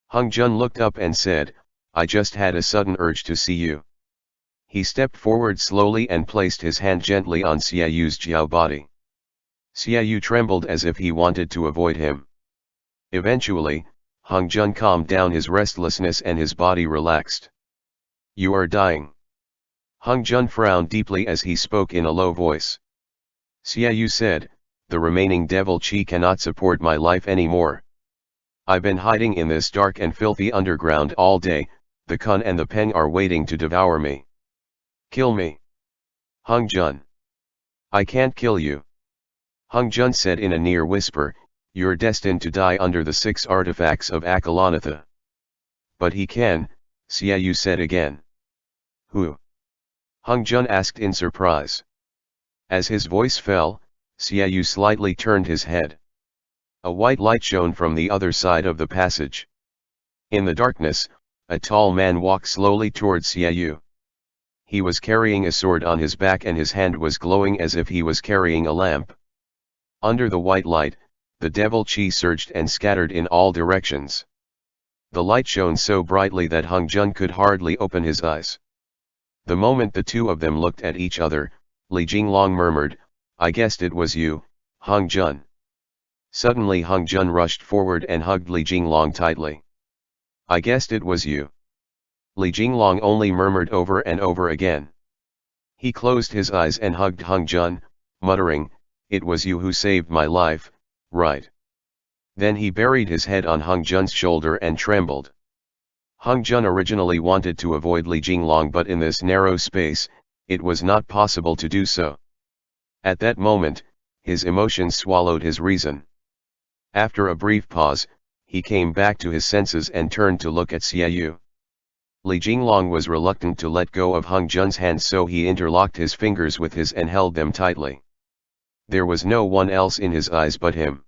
Hong Jun looked up and said, I just had a sudden urge to see you. He stepped forward slowly and placed his hand gently on Xiaoyu's Jiao body. Xiaoyu trembled as if he wanted to avoid him. Eventually, Hong Jun calmed down his restlessness and his body relaxed. You are dying. Hong Jun frowned deeply as he spoke in a low voice. Xiaoyu said, the remaining devil qi cannot support my life anymore. I've been hiding in this dark and filthy underground all day, the Kun and the Peng are waiting to devour me. Kill me. Hong Jun. I can't kill you. Hong Jun said in a near whisper, you're destined to die under the 6 artifacts of Akalanatha. But he can, Xiaoyu said again. Who? Hong Jun asked in surprise. As his voice fell, Xiaoyu slightly turned his head. A white light shone from the other side of the passage. In the darkness, a tall man walked slowly towards Xiaoyu. He was carrying a sword on his back and his hand was glowing as if he was carrying a lamp. Under the white light, the devil qi surged and scattered in all directions. The light shone so brightly that Hong Jun could hardly open his eyes. The moment the two of them looked at each other, Li Jinglong murmured, I guessed it was you, Hong Jun. Suddenly Hong Jun rushed forward and hugged Li Jinglong tightly. I guessed it was you. Li Jinglong only murmured over and over again. He closed his eyes and hugged Hong Jun, muttering, it was you who saved my life, right? Then he buried his head on Hong Jun's shoulder and trembled. Hong Jun originally wanted to avoid Li Jinglong, but in this narrow space, it was not possible to do so. At that moment, his emotions swallowed his reason. After a brief pause, he came back to his senses and turned to look at Xiaoyu. Li Jinglong was reluctant to let go of Hong Jun's hands, so he interlocked his fingers with his and held them tightly. There was no one else in his eyes but him.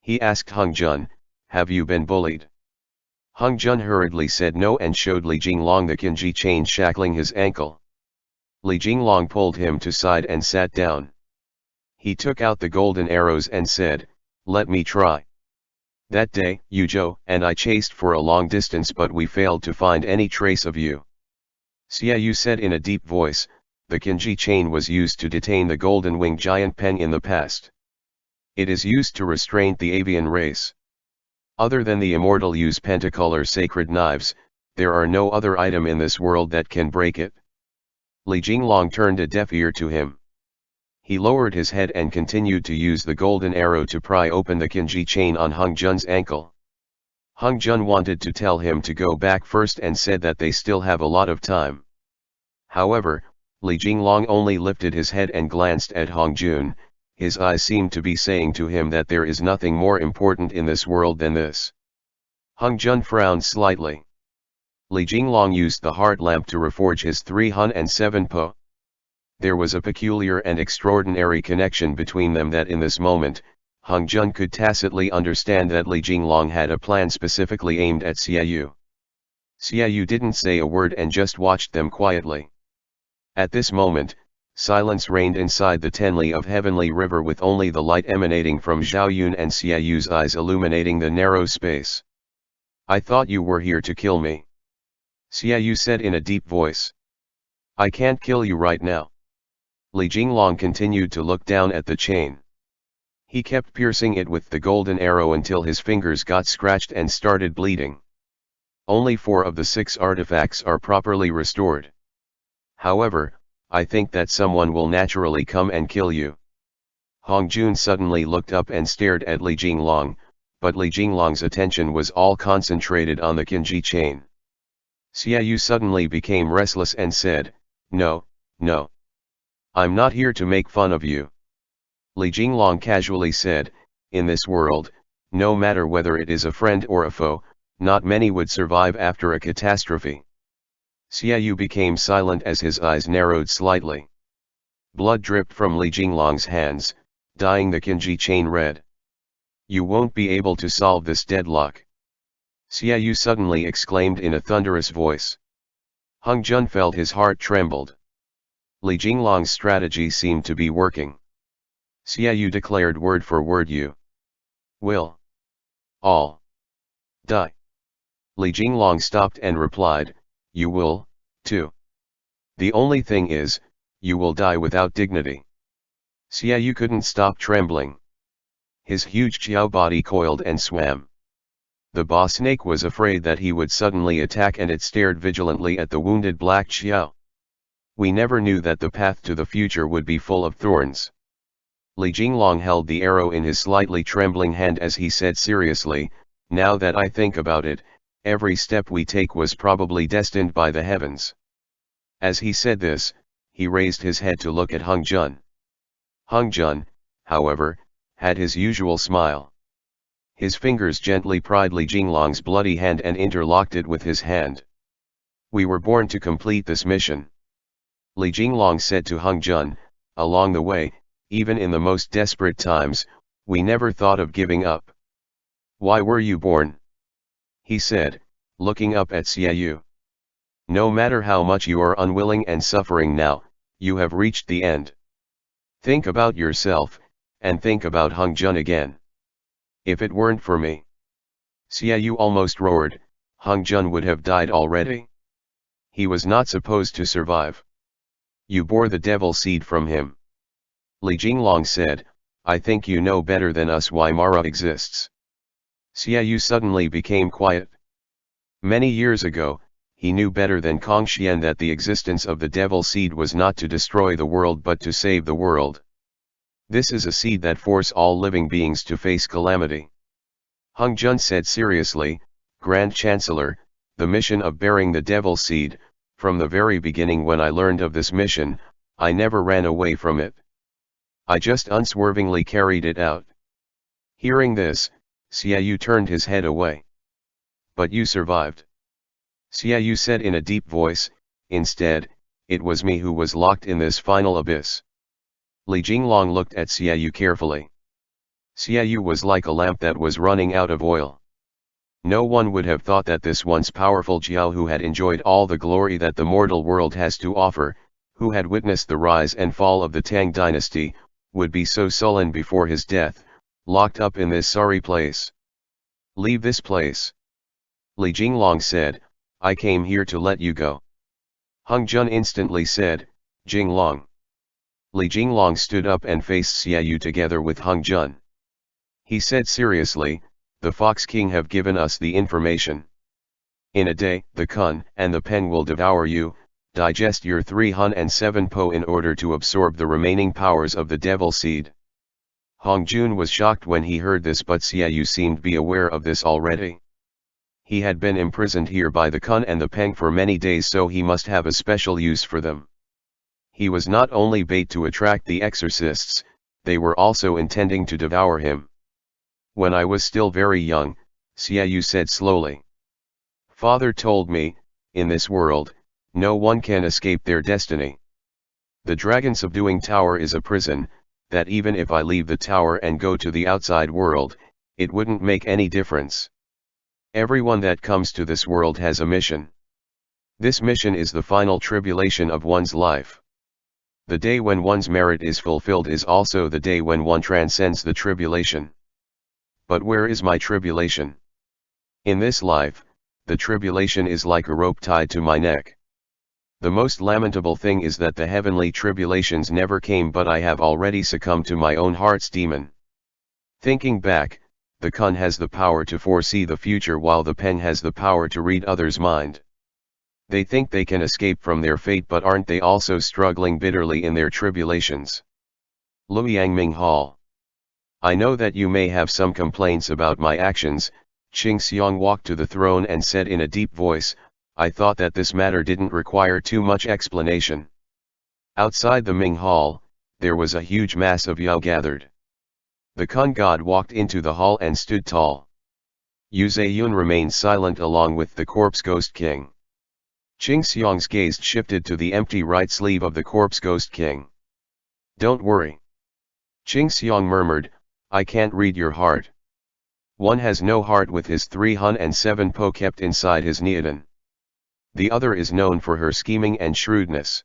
He asked Hong Jun, have you been bullied? Hong Jun hurriedly said no and showed Li Jinglong the kanji chain shackling his ankle. Li Jinglong pulled him to side and sat down. He took out the golden arrows and said, let me try. That day, Yuzhou and I chased for a long distance, but we failed to find any trace of you. Xiaoyu said in a deep voice, the kanji chain was used to detain the golden winged giant Peng in the past. It is used to restrain the avian race. Other than the immortal Yu's pentacolor sacred knives, there are no other item in this world that can break it. Li Jinglong turned a deaf ear to him. He lowered his head and continued to use the golden arrow to pry open the kanji chain on Hong Jun's ankle. Hong Jun wanted to tell him to go back first and said that they still have a lot of time. However, Li Jinglong only lifted his head and glanced at Hong Jun. His eyes seemed to be saying to him that there is nothing more important in this world than this. Hung Jun frowned slightly. Li Jinglong used the heart lamp to reforge his 307 po. There was a peculiar and extraordinary connection between them that in this moment, Hung Jun could tacitly understand that Li Jinglong had a plan specifically aimed at Xiaoyu. Xiaoyu didn't say a word and just watched them quietly. At this moment, silence reigned inside the Tenli of Heavenly River with only the light emanating from Zhaoyun and Xiaoyu's eyes illuminating the narrow space. I thought you were here to kill me. Xiaoyu said in a deep voice. I can't kill you right now. Li Jinglong continued to look down at the chain. He kept piercing it with the golden arrow until his fingers got scratched and started bleeding. Only 4 of the 6 artifacts are properly restored. However, I think that someone will naturally come and kill you. Hong Jun suddenly looked up and stared at Li Jinglong, but Li Jinglong's attention was all concentrated on the Qinji chain. Xiaoyu suddenly became restless and said, No, no. I'm not here to make fun of you. Li Jinglong casually said, in this world, no matter whether it is a friend or a foe, not many would survive after a catastrophe. Xiaoyu became silent as his eyes narrowed slightly. Blood dripped from Li Jinglong's hands, dyeing the Qinji chain red. You won't be able to solve this deadlock. Xiaoyu suddenly exclaimed in a thunderous voice. Hung Jun felt his heart trembled. Li Jinglong's strategy seemed to be working. Xiaoyu declared word for word, you will all die. Li Jinglong stopped and replied, you will, too. The only thing is, you will die without dignity. Xiaoyu couldn't stop trembling. His huge Qiao body coiled and swam. The boss snake was afraid that he would suddenly attack and it stared vigilantly at the wounded black Qiao. We never knew that the path to the future would be full of thorns. Li Jinglong held the arrow in his slightly trembling hand as he said seriously, now that I think about it, every step we take was probably destined by the heavens. As he said this, he raised his head to look at Hung Jun. Hung Jun, however, had his usual smile. His fingers gently pried Li Jinglong's bloody hand and interlocked it with his hand. We were born to complete this mission. Li Jinglong said to Hung Jun, along the way, even in the most desperate times, we never thought of giving up. Why were you born? He said, looking up at Xiaoyu. No matter how much you are unwilling and suffering now, you have reached the end. Think about yourself, and think about Hung Jun again. If it weren't for me, Xiaoyu almost roared, Hung Jun would have died already. He was not supposed to survive. You bore the devil seed from him. Li Jinglong said, I think you know better than us why Mara exists. Xiaoyu suddenly became quiet. Many years ago, he knew better than Kong Xian that the existence of the devil seed was not to destroy the world but to save the world. This is a seed that forces all living beings to face calamity. Hung Jun said seriously, Grand Chancellor, the mission of bearing the devil seed, from the very beginning when I learned of this mission, I never ran away from it. I just unswervingly carried it out. Hearing this, Xiaoyu turned his head away. But you survived. Xiaoyu said in a deep voice, instead, it was me who was locked in this final abyss. Li Jinglong looked at Xiaoyu carefully. Xiaoyu was like a lamp that was running out of oil. No one would have thought that this once powerful Jiao who had enjoyed all the glory that the mortal world has to offer, who had witnessed the rise and fall of the Tang dynasty, would be so sullen before his death, locked up in this sorry place. Leave this place. Li Jinglong said, I came here to let you go. Hung Jun instantly said, Jinglong. Li Jinglong stood up and faced Xiaoyu together with Hung Jun. He said seriously, the Fox King have given us the information. In a day, the Kun and the Peng will devour you, digest your 307 po in order to absorb the remaining powers of the devil seed. Hong Jun was shocked when he heard this, but Xiaoyu seemed to be aware of this already. He had been imprisoned here by the Kun and the Peng for many days, so he must have a special use for them. He was not only bait to attract the exorcists, they were also intending to devour him. When I was still very young, Xiaoyu said slowly. Father told me, in this world, no one can escape their destiny. The dragon subduing tower is a prison, that even if I leave the tower and go to the outside world, it wouldn't make any difference. Everyone that comes to this world has a mission. This mission is the final tribulation of one's life. The day when one's merit is fulfilled is also the day when one transcends the tribulation. But where is my tribulation? In this life, the tribulation is like a rope tied to my neck. The most lamentable thing is that the heavenly tribulations never came, but I have already succumbed to my own heart's demon. Thinking back, the kun has the power to foresee the future while the pen has the power to read others' mind. They think they can escape from their fate, but aren't they also struggling bitterly in their tribulations? Luoyangming Hall. I know that you may have some complaints about my actions. Qing Xiang walked to the throne and said in a deep voice, I thought that this matter didn't require too much explanation. Outside the Ming Hall, there was a huge mass of Yao gathered. The Kun god walked into the hall and stood tall. Yu Zayun remained silent along with the corpse ghost king. Qing Xiang's gaze shifted to the empty right sleeve of the corpse ghost king. Don't worry. Qing Xiang murmured, I can't read your heart. One has no heart with his 307 po kept inside his neodan. The other is known for her scheming and shrewdness.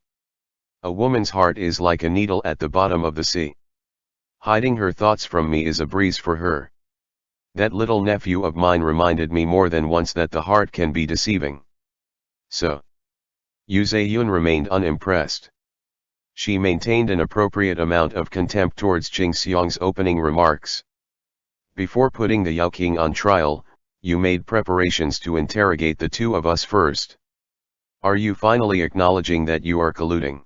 A woman's heart is like a needle at the bottom of the sea. Hiding her thoughts from me is a breeze for her. That little nephew of mine reminded me more than once that the heart can be deceiving. So. Yu Zayun remained unimpressed. She maintained an appropriate amount of contempt towards Qing Xiang's opening remarks. Before putting the Yao King on trial, you made preparations to interrogate the two of us first. Are you finally acknowledging that you are colluding?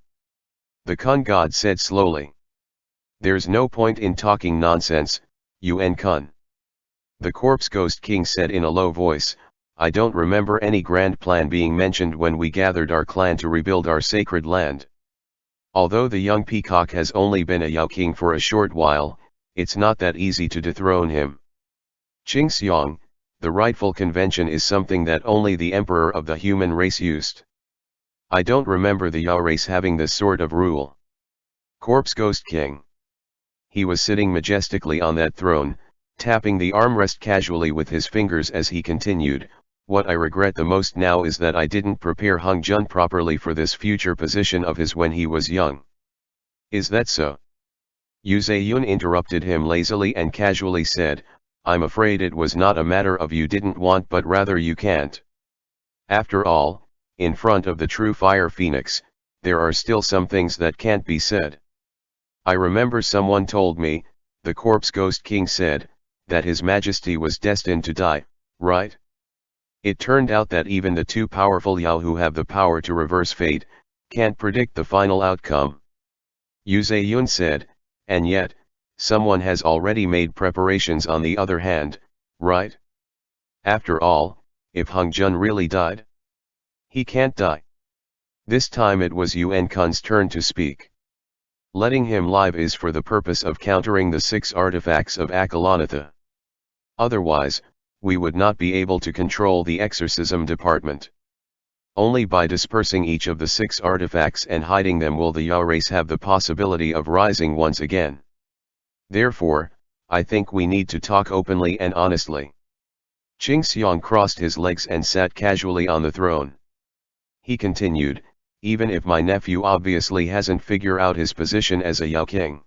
The Kun god said slowly. There's no point in talking nonsense, Yuan Kun. The corpse ghost king said in a low voice, I don't remember any grand plan being mentioned when we gathered our clan to rebuild our sacred land. Although the young peacock has only been a Yao King for a short while, it's not that easy to dethrone him. Qing Xiang, the rightful convention is something that only the emperor of the human race used. I don't remember the Yao race having this sort of rule. Corpse Ghost King. He was sitting majestically on that throne, tapping the armrest casually with his fingers as he continued, what I regret the most now is that I didn't prepare Hung Jun properly for this future position of his when he was young. Is that so? Yu Zayun interrupted him lazily and casually said, I'm afraid it was not a matter of you didn't want but rather you can't. After all, in front of the true fire phoenix, there are still some things that can't be said. I remember someone told me, the corpse ghost king said, that his majesty was destined to die, right? It turned out that even the two powerful Yao who have the power to reverse fate, can't predict the final outcome. Yu Zayun said, and yet, someone has already made preparations on the other hand, right? After all, if Hung Jun really died, he can't die. This time it was Yuan Kun's turn to speak. Letting him live is for the purpose of countering the 6 artifacts of Akalanatha. Otherwise, we would not be able to control the exorcism department. Only by dispersing each of the 6 artifacts and hiding them will the Yao race have the possibility of rising once again. Therefore, I think we need to talk openly and honestly. Qing Xiang crossed his legs and sat casually on the throne. He continued, even if my nephew obviously hasn't figured out his position as a Yao King.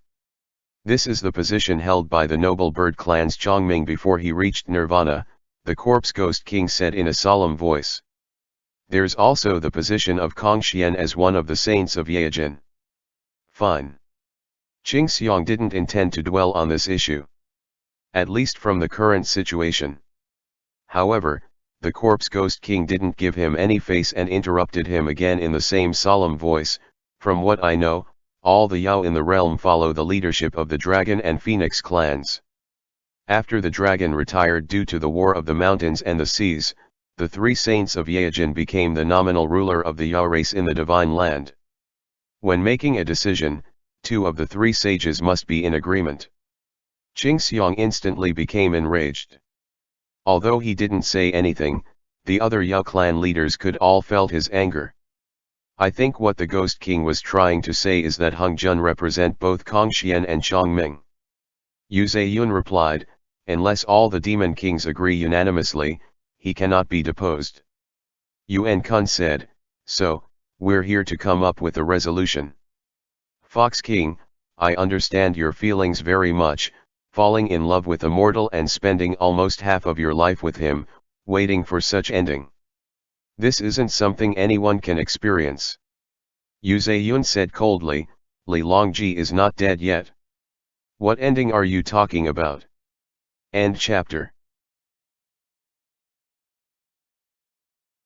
This is the position held by the noble bird clan's Chongming before he reached Nirvana, the corpse ghost king said in a solemn voice. There's also the position of Kongxian as one of the saints of Yejin. Fine. Qing Xiang didn't intend to dwell on this issue. At least from the current situation. However, the corpse ghost king didn't give him any face and interrupted him again in the same solemn voice, from what I know, all the Yao in the realm follow the leadership of the Dragon and Phoenix clans. After the Dragon retired due to the War of the Mountains and the Seas, the 3 saints of Yejin became the nominal ruler of the Yao race in the Divine Land. When making a decision, 2 of the 3 sages must be in agreement. Qing Xiang instantly became enraged. Although he didn't say anything, the other Yao clan leaders could all felt his anger. I think what the Ghost King was trying to say is that Hung Jun represent both Kongxian and Chongming. Yu Zayun replied, unless all the demon kings agree unanimously, he cannot be deposed. Yuan Kun said, so, we're here to come up with a resolution. Fox King, I understand your feelings very much, falling in love with a mortal and spending almost half of your life with him, waiting for such ending. This isn't something anyone can experience. Yu Zayun said coldly, Li Longji is not dead yet. What ending are you talking about? End chapter.